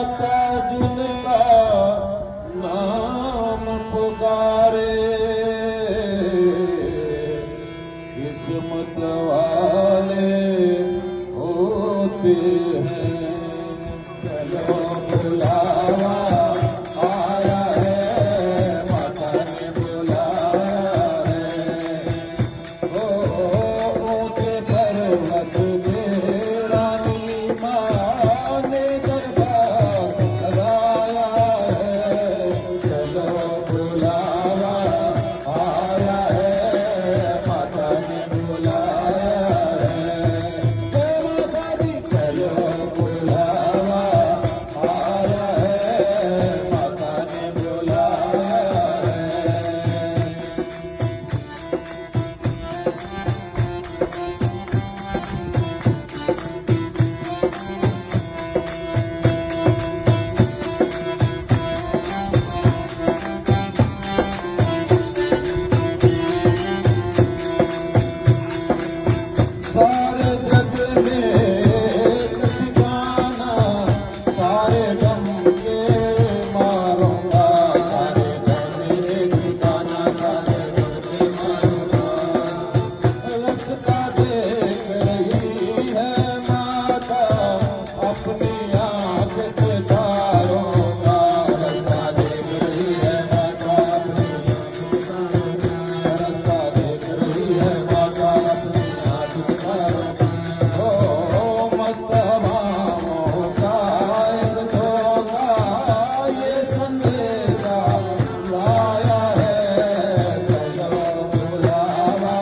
माता जिनका नाम पुकारे किस्मत वाले होते हैं। चलो बुलावा आया है, माता ने बुलाया है। ओ ऊंचे पर्वत पे रानी माँ ने दरबार लगाया है। चलो बुलावा आया है, माता ने बुलाया है। जय माता दी। चलो बुलावा आया है, माता ने बुलाया है। सारे जग में एक ठिकाना, सारे गम के मारूंगा। सारे गम में एक ठिकाना, सारे गम के मारूंगा। रास्ता देख रही है माता, अपनी आँख से तारों का। रास्ता देख रही है माता, अपनी आँख से तारों का। रास्ता देख रही है माता, अपनी आँख से तारों का। ओ मस्त हवाओं का एक झोंका, ये संदेशा लाया है। चलो बुलावा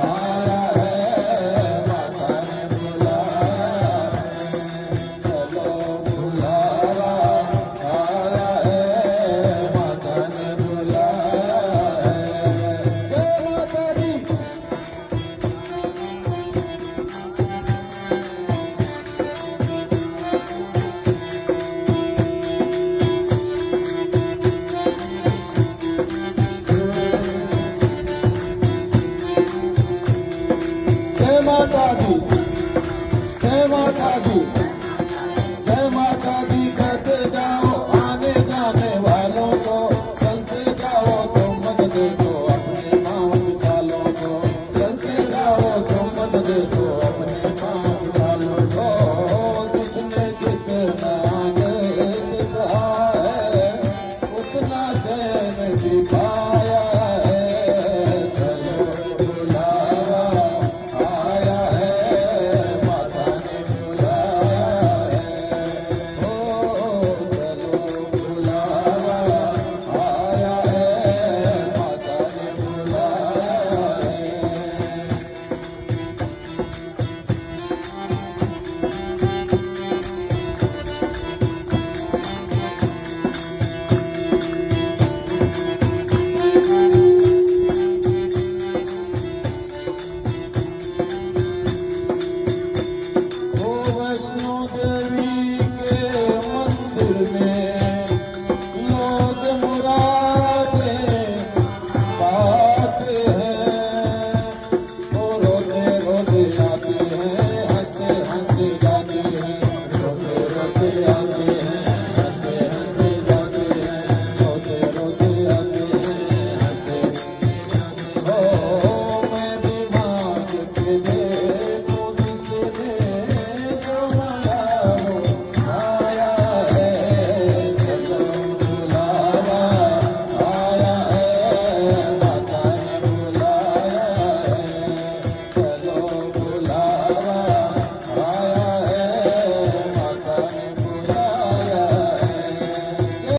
आया है, माता ने बुलाया है। चलो बुलावा आया है, माता ने बुलाया है। जय माता दी। जय माता दी। जय माता दी। जय माता दी।